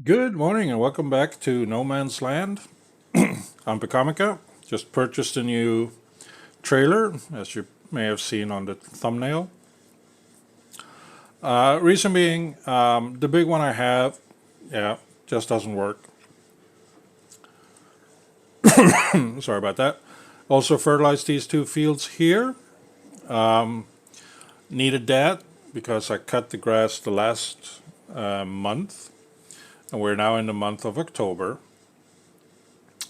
Good morning and welcome back to No Man's Land. I'm Picamica. Just purchased a new trailer, as you may have seen on the thumbnail. Reason being, the big one I have, yeah, just doesn't work. Sorry about that. Also fertilized these two fields here. Needed that because I cut the grass the last month, and we're now in the month of October.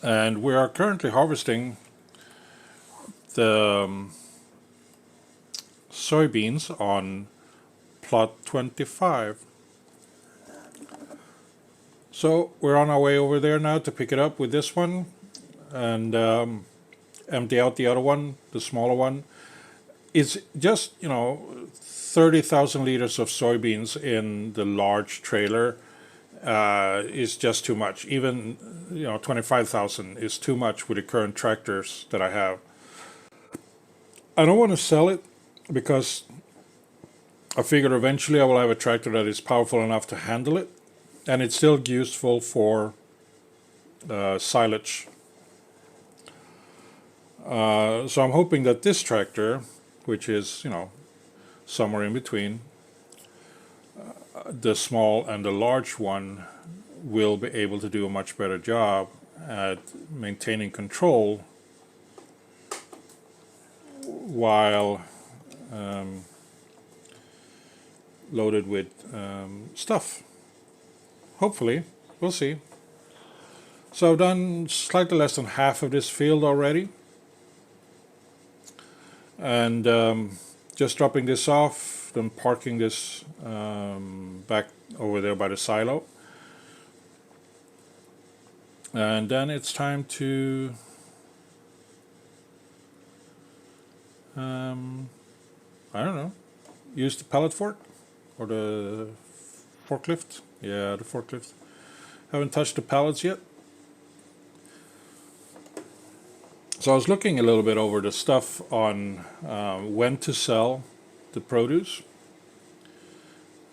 And we are currently harvesting the soybeans on plot 25. So we're on our way over there now to pick it up with this one and empty out the other one, the smaller one. It's just, 30,000 liters of soybeans in the large trailer is just too much. Even, 25,000 is too much with the current tractors that I have. I don't want to sell it because I figured eventually I will have a tractor that is powerful enough to handle it, and it's still useful for silage. So I'm hoping that this tractor, which is, somewhere in between the small and the large one, will be able to do a much better job at maintaining control while loaded with stuff. Hopefully, we'll see. So I've done slightly less than half of this field already, and just dropping this off, then parking this back over there by the silo. And then it's time to I don't know, use the pallet fork or the forklift. Yeah, the forklift. Haven't touched the pallets yet. So I was looking a little bit over the stuff on when to sell the produce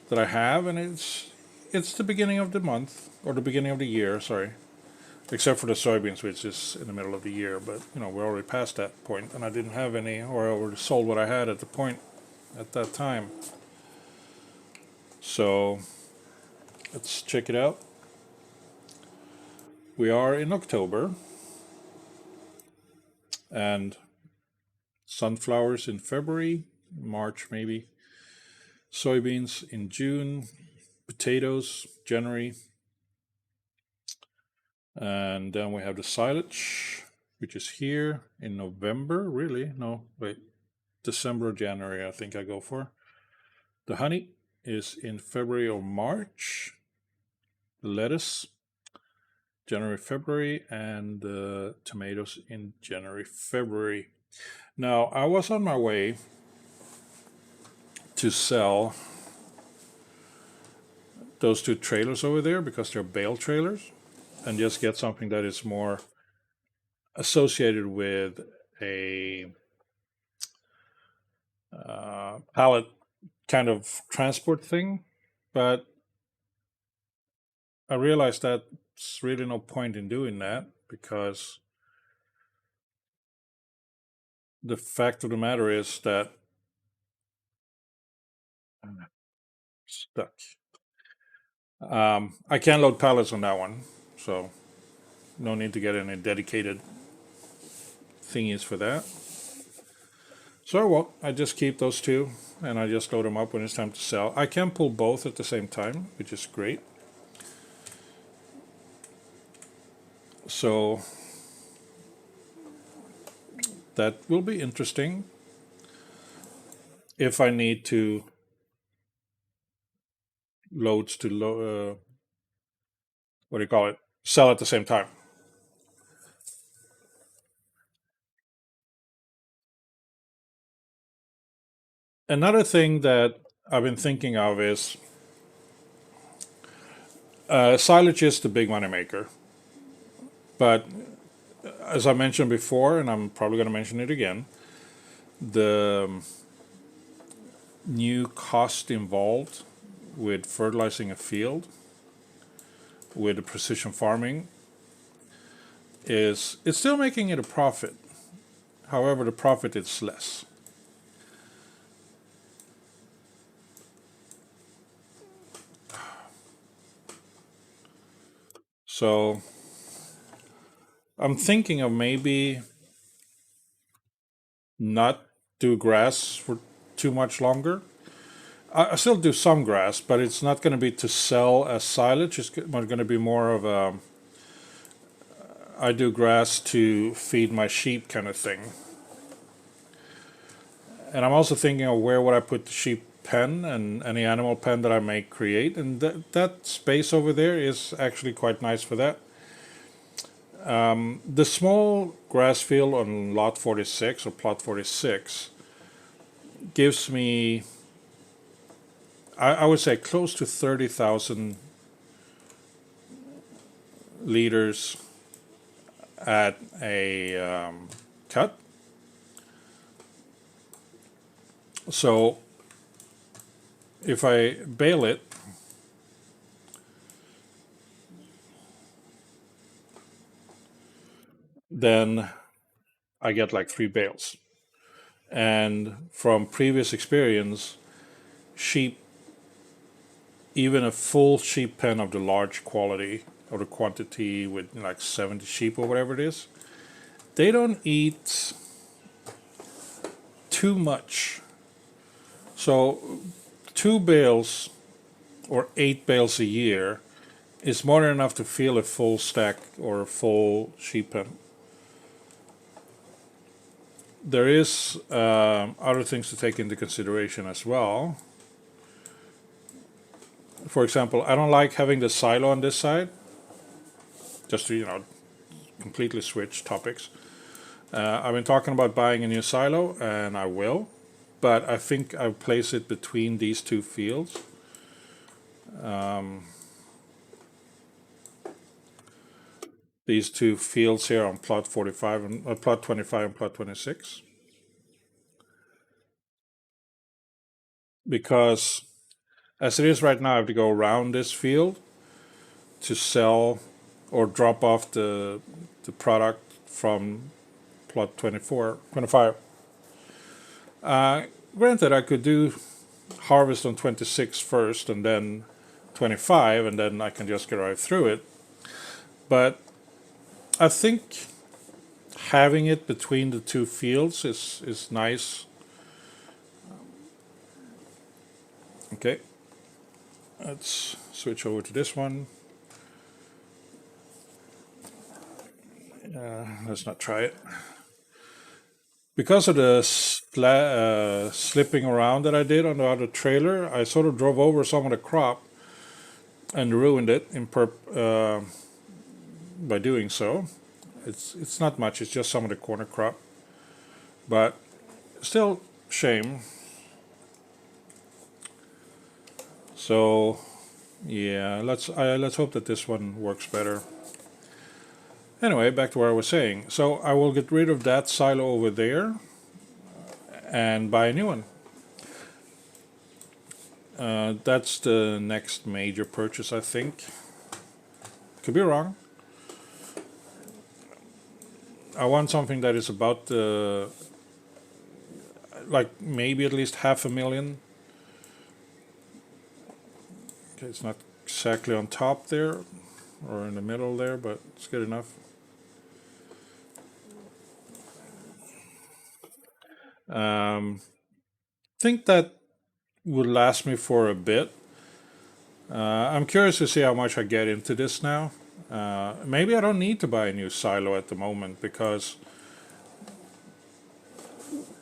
that I have, and it's the beginning of the month or the beginning of the year. Sorry, except for the soybeans, which is in the middle of the year. But we're already past that point, and I didn't have any, or I already sold what I had at the point at that time. So let's check it out. We are in October, and sunflowers in February, March maybe, soybeans in June, potatoes January, and then we have the silage, which is here in November. Really? No, wait, December or January, I think I go for. The honey is in February or March. The lettuce, January, February, and the tomatoes in January, February. Now, I was on my way to sell those two trailers over there because they're bale trailers and just get something that is more associated with a pallet kind of transport thing. But I realized that's really no point in doing that because the fact of the matter is that I'm stuck. I can't load pallets on that one, so no need to get any dedicated thingies for that. So well, I just keep those two and I just load them up when it's time to sell. I can pull both at the same time, which is great. So that will be interesting if I need to loads to what do you call it, sell at the same time. Another thing that I've been thinking of is silage is the big money maker, but as I mentioned before, and I'm probably going to mention it again, the new cost involved with fertilizing a field with the precision farming is it's still making it a profit. However, the profit is less. So I'm thinking of maybe not do grass for too much longer. I still do some grass, but it's not going to be to sell as silage. It's going to be more of a I do grass to feed my sheep kind of thing. And I'm also thinking of where would I put the sheep pen and any animal pen that I may create, and that space over there is actually quite nice for that. The small grass field on lot 46 or plot 46 gives me, I would say, close to 30,000 liters at a cut. So if I bale it, then I get like 3 bales. And from previous experience, sheep, even a full sheep pen of the large quality or the quantity with like 70 sheep or whatever it is, they don't eat too much. So 2 bales or 8 bales a year is more than enough to fill a full stack or a full sheep pen. There is other things to take into consideration as well. For example, I don't like having the silo on this side. Just to completely switch topics. I've been talking about buying a new silo, and I will, but I think I'll place it between these 2 fields. These 2 fields here on plot 45 and plot 25 and plot 26, because as it is right now, I have to go around this field to sell or drop off the product from plot 24, 25. Granted, I could do harvest on 26 first and then 25, and then I can just get right through it. But I think having it between the 2 fields is nice. Okay, let's switch over to this one. Let's not try it. Because of the slipping around that I did on the other trailer, I sort of drove over some of the crop and ruined it by doing so. It's not much, it's just some of the corner crop. But still, shame. So, yeah, let's hope that this one works better. Anyway, back to what I was saying. So I will get rid of that silo over there and buy a new one. That's the next major purchase, I think. Could be wrong. I want something that is about like maybe at least 500,000. Okay, it's not exactly on top there or in the middle there, but it's good enough. Think that would last me for a bit. I'm curious to see how much I get into this now. Maybe I don't need to buy a new silo at the moment, because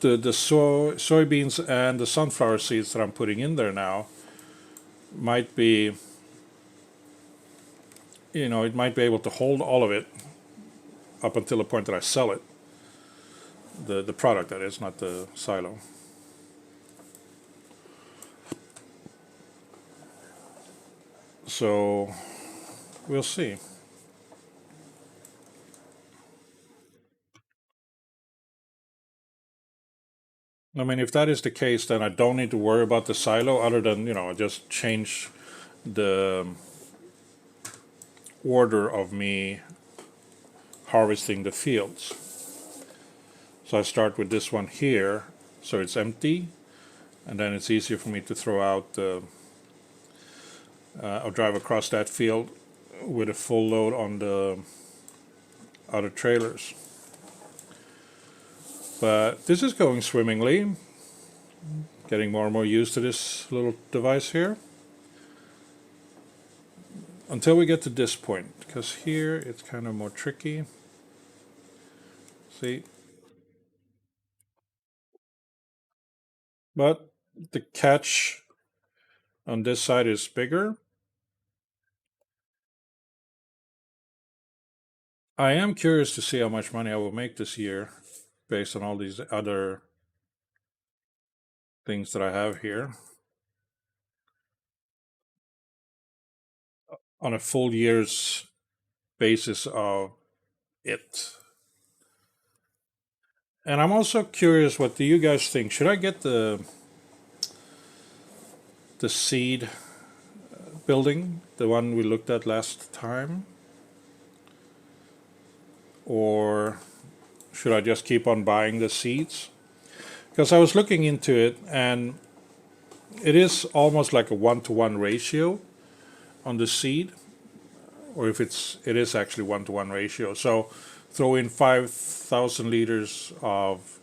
the soybeans and the sunflower seeds that I'm putting in there now might be, it might be able to hold all of it up until the point that I sell it. The product, that is, not the silo. So we'll see. I mean, if that is the case, then I don't need to worry about the silo, other than just change the order of me harvesting the fields. So I start with this one here, so it's empty, and then it's easier for me to throw out the, or drive across that field with a full load on the other trailers. But this is going swimmingly, getting more and more used to this little device here. Until we get to this point, because here it's kind of more tricky. See? But the catch on this side is bigger. I am curious to see how much money I will make this year based on all these other things that I have here on a full year's basis of it. And I'm also curious, what do you guys think? Should I get the seed building, the one we looked at last time? Or should I just keep on buying the seeds? Because I was looking into it, and it is almost like a 1-to-1 ratio on the seed, or if it is actually 1-to-1 ratio. So throw in 5,000 liters of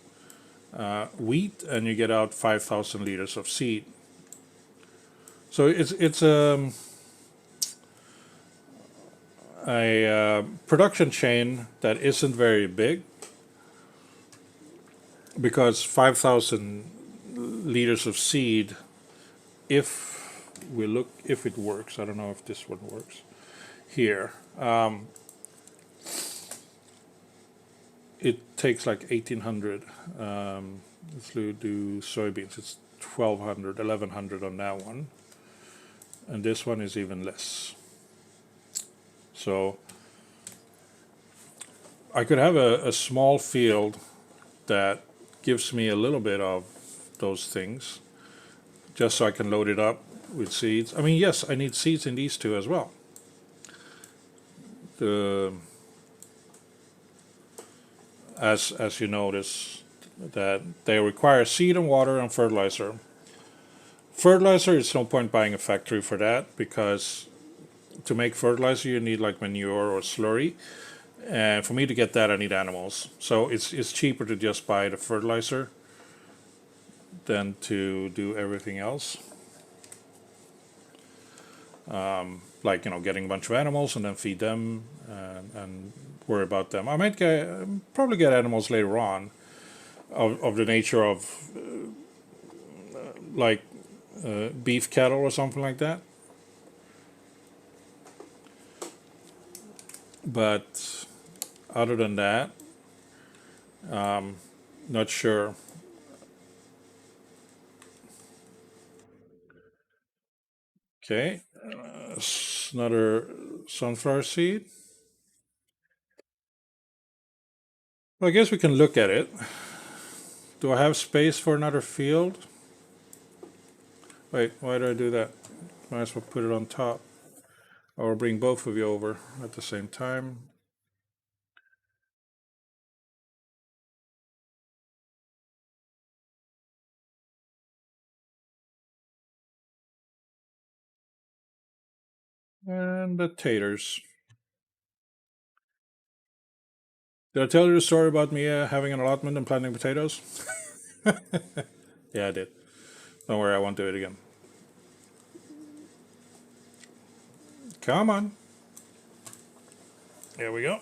wheat, and you get out 5,000 liters of seed. So it's a production chain that isn't very big, because 5,000 liters of seed, if we look, if it works, I don't know if this one works here, it takes like 1,800. Let's do soybeans, it's 1,200, 1,100 on that one, and this one is even less. So I could have a small field that gives me a little bit of those things, just so I can load it up with seeds. I mean, yes, I need seeds in these two as well. The as you notice, that they require seed and water and fertilizer. Fertilizer, it's no point buying a factory for that, because to make fertilizer you need like manure or slurry, and for me to get that I need animals. So it's cheaper to just buy the fertilizer than to do everything else. Like, getting a bunch of animals and then feed them, and worry about them. I might probably get animals later on, of the nature of like beef cattle or something like that. But other than that, not sure. Okay, another sunflower seed. Well, I guess we can look at it. Do I have space for another field? Wait, why did I do that? Might as well put it on top. Or bring both of you over at the same time. And the taters. Did I tell you the story about me having an allotment and planting potatoes? Yeah, I did. Don't worry, I won't do it again. Come on. Here we go.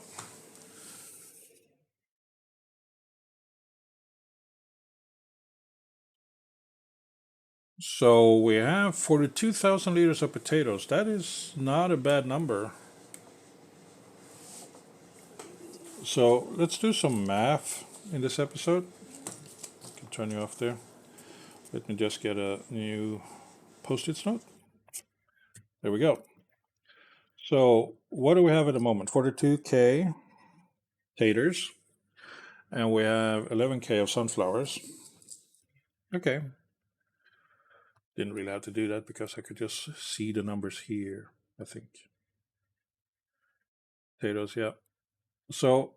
So we have 42,000 liters of potatoes. That is not a bad number. So let's do some math in this episode. I can turn you off there. Let me just get a new post-it note. There we go. So what do we have at the moment? 42K taters, and we have 11K of sunflowers. Okay. Didn't really have to do that because I could just see the numbers here, I think. Potatoes, yeah. So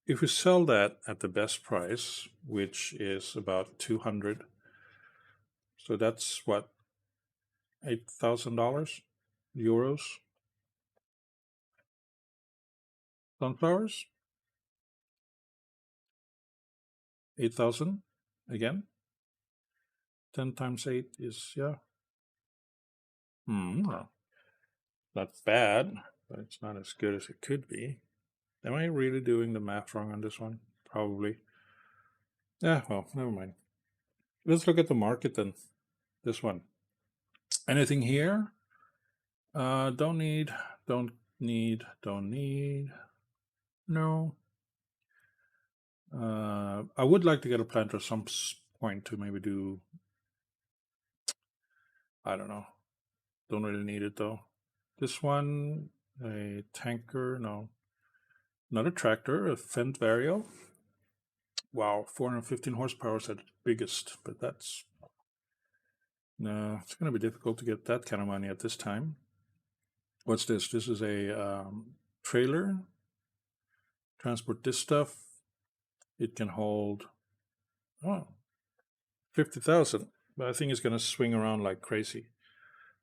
if we sell that at the best price, which is about 200, so that's what, $8,000 euros. Sunflowers, 8,000 again. 10 times 8 is, yeah. Well, not bad, but it's not as good as it could be. Am I really doing the math wrong on this one? Probably. Yeah, well, never mind. Let's look at the market then. This one. Anything here? Don't need, don't need, don't need. No. I would like to get a planter at some point to maybe do, I don't know. Don't really need it though. This one, a tanker, no. Another tractor, a Fendt Vario. Wow, 415 horsepower is at its biggest, but that's, no, it's going to be difficult to get that kind of money at this time. What's this? This is a trailer. Transport this stuff. It can hold, oh, 50,000, but I think it's going to swing around like crazy,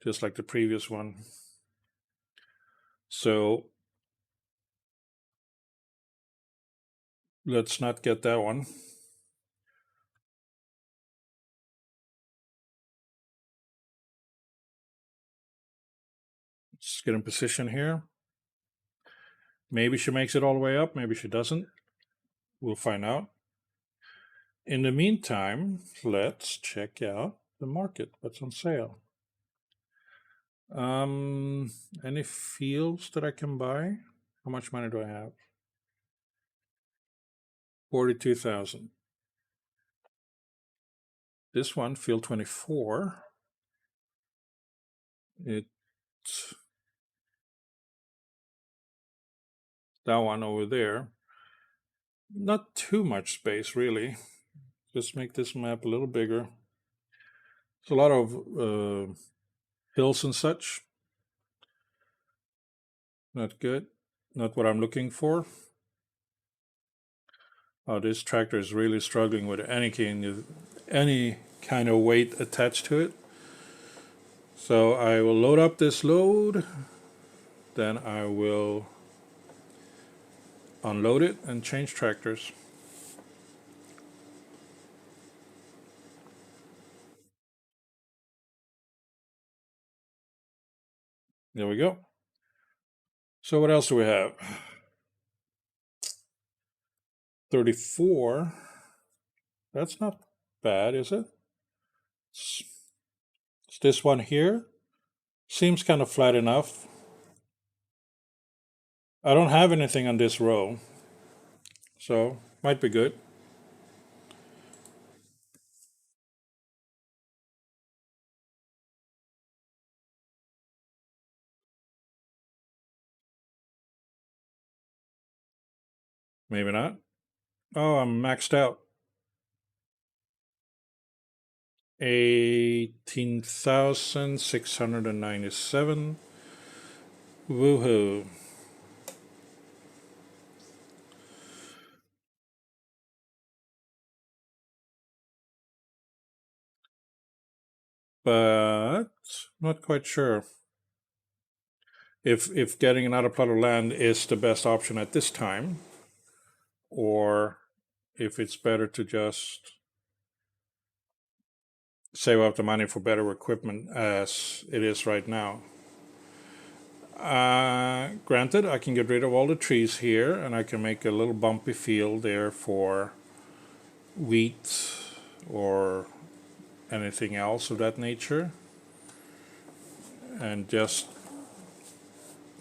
just like the previous one. So let's not get that one. Let's get in position here. Maybe she makes it all the way up. Maybe she doesn't. We'll find out. In the meantime, let's check out the market. What's on sale? Any fields that I can buy? How much money do I have? 42,000. This one, field 24. It's that one over there. Not too much space, really. Just make this map a little bigger. It's a lot of hills and such. Not good. Not what I'm looking for. Oh, this tractor is really struggling with any kind of weight attached to it. So I will load up this load, then I will unload it and change tractors. There we go. So what else do we have? 34. That's not bad, is it? It's this one here. Seems kind of flat enough. I don't have anything on this row, so might be good. Maybe not. Oh, I'm maxed out. 18,697. Woohoo. But not quite sure if getting another plot of land is the best option at this time, or if it's better to just save up the money for better equipment as it is right now. Granted, I can get rid of all the trees here, and I can make a little bumpy field there for wheat or anything else of that nature, and just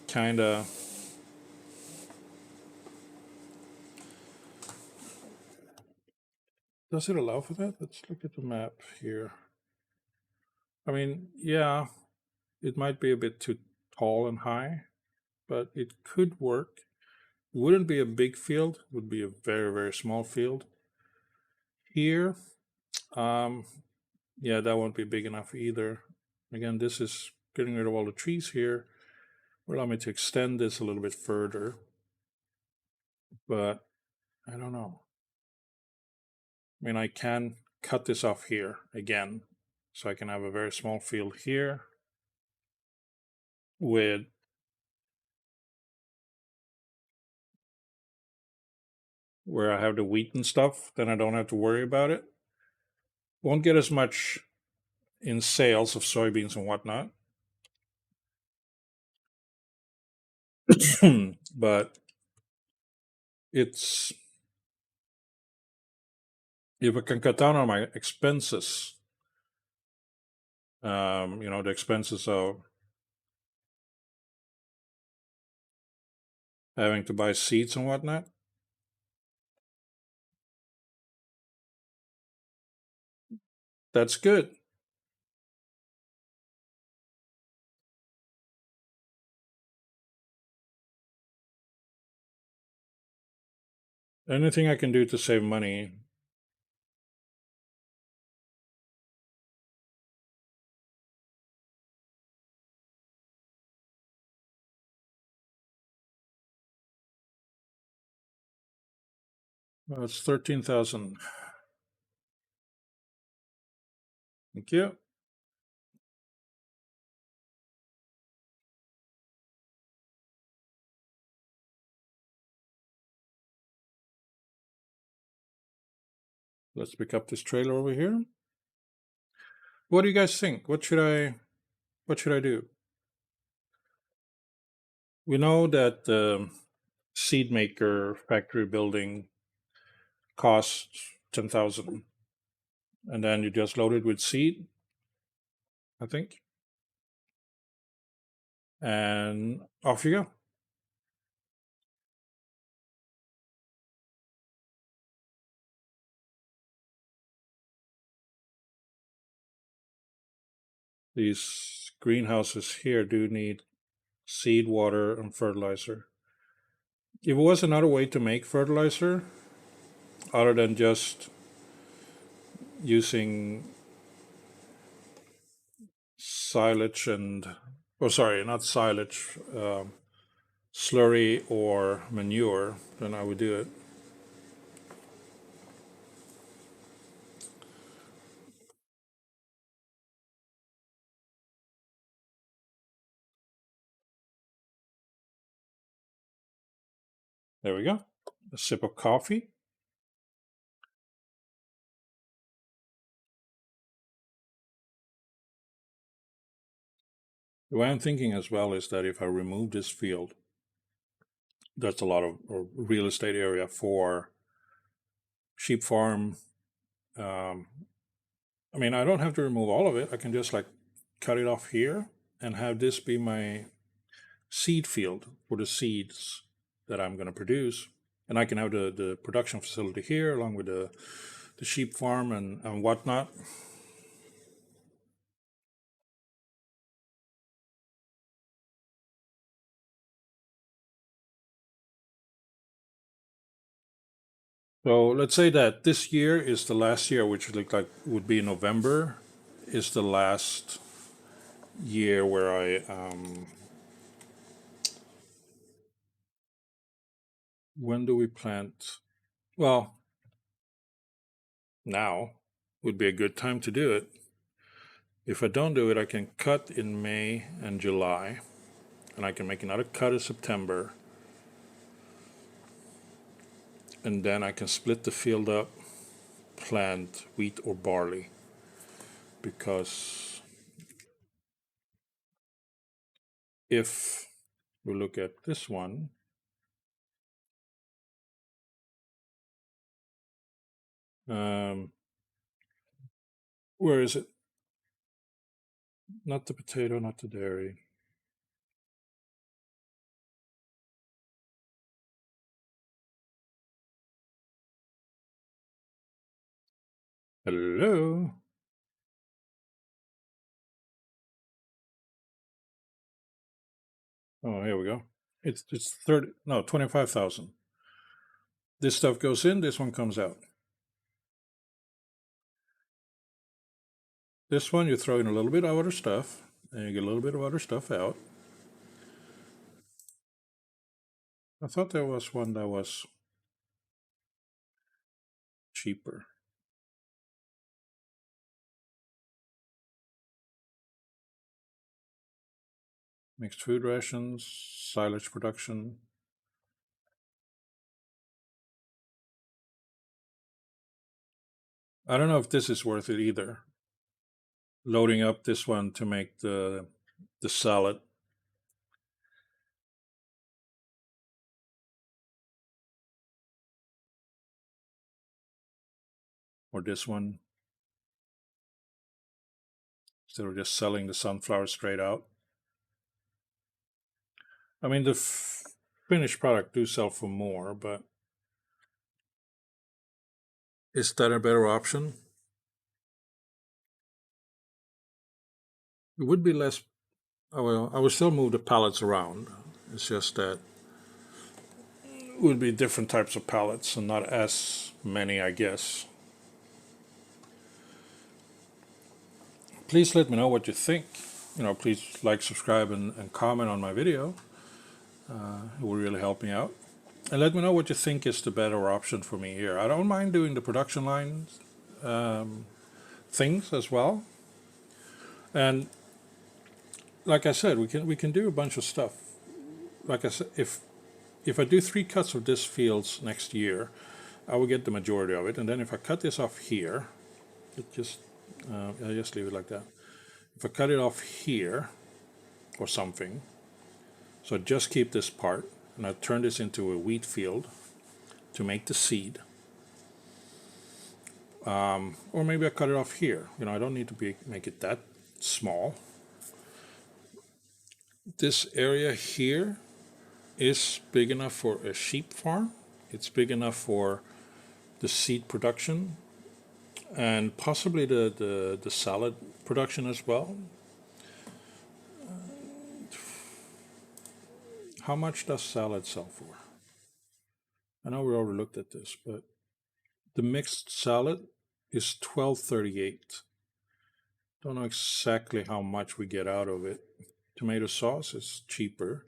kind of does it allow for that? Let's look at the map here. I mean, yeah, it might be a bit too tall and high, but it could work. Wouldn't be a big field, would be a very, very small field. Here, yeah, that won't be big enough either. Again, this is getting rid of all the trees here. Will allow me to extend this a little bit further. but I don't know. I mean, I can cut this off here again, so I can have a very small field here with where I have the wheat and stuff. Then I don't have to worry about it. Won't get as much in sales of soybeans and whatnot, but it's if I can cut down on my expenses, the expenses of having to buy seeds and whatnot, that's good. Anything I can do to save money. Well, it's 13,000. Thank you. Let's pick up this trailer over here. What do you guys think? What should I do? We know that the seed maker factory building costs 10,000, and then you just load it with seed, I think, and off you go. These greenhouses here do need seed, water, and fertilizer. If it was another way to make fertilizer, other than just using silage and, oh, sorry, not silage, slurry or manure, then I would do it. There we go. A sip of coffee. The way I'm thinking as well is that if I remove this field, that's a lot of real estate area for sheep farm. Um, I mean, I don't have to remove all of it. I can just like cut it off here and have this be my seed field for the seeds that I'm going to produce. And I can have the production facility here along with the sheep farm and whatnot. So let's say that this year is the last year, which would look like would be November, is the last year where when do we plant? Well, now would be a good time to do it. If I don't do it, I can cut in May and July, and I can make another cut in September, and then I can split the field up, plant wheat or barley. Because if we look at this one, um, where is it? Not the potato, not the dairy. Hello. Oh, here we go. It's 30, no, 25,000. This stuff goes in, this one comes out. This one you throw in a little bit of other stuff, and you get a little bit of other stuff out. I thought there was one that was cheaper. Mixed food rations, silage production. I don't know if this is worth it either. Loading up this one to make the salad. Or this one, instead of just selling the sunflower straight out. I mean, the finished product do sell for more, but is that a better option? It would be less. I would still move the pallets around. It's just that it would be different types of pallets and not as many, I guess. Please let me know what you think. Please like, subscribe, and comment on my video. It will really help me out. And let me know what you think is the better option for me here. I don't mind doing the production line things as well. And like I said, we can do a bunch of stuff. Like I said, if I do 3 cuts of this fields next year, I will get the majority of it. And then if I cut this off here, I just leave it like that. If I cut it off here or something, so I just keep this part, and I turn this into a wheat field to make the seed. Or maybe I cut it off here. I don't need to make it that small. This area here is big enough for a sheep farm. It's big enough for the seed production and possibly the salad production as well. How much does salad sell for? I know we already looked at this, but the mixed salad is $12.38. Don't know exactly how much we get out of it. Tomato sauce is cheaper.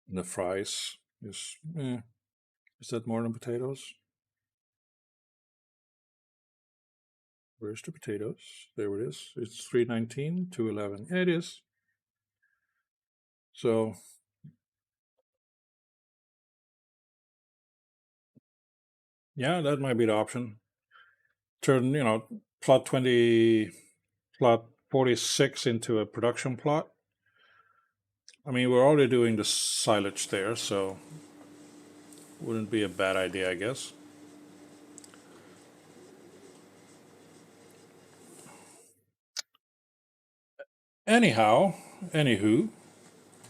And the fries is that more than potatoes? Where's the potatoes? There it is. It's $3.19, $2.11. Yeah, it is. So yeah, that might be the option. Turn, plot 46 into a production plot. I mean, we're already doing the silage there, so wouldn't be a bad idea, I guess. Anywho,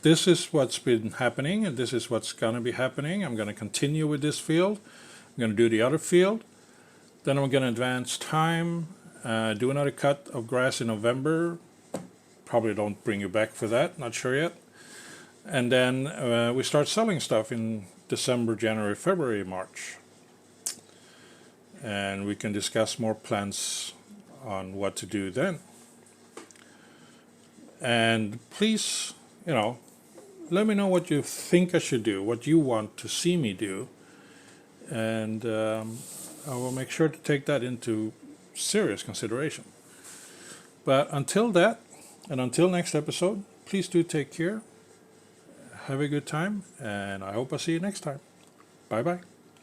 this is what's been happening, and this is what's going to be happening. I'm going to continue with this field. I'm going to do the other field. Then I'm going to advance time, do another cut of grass in November. Probably don't bring you back for that, not sure yet. And then we start selling stuff in December, January, February, March. And we can discuss more plans on what to do then. And please, let me know what you think I should do, what you want to see me do. And I will make sure to take that into serious consideration. But until that, and until next episode, please do take care. Have a good time, and I hope I see you next time. Bye-bye.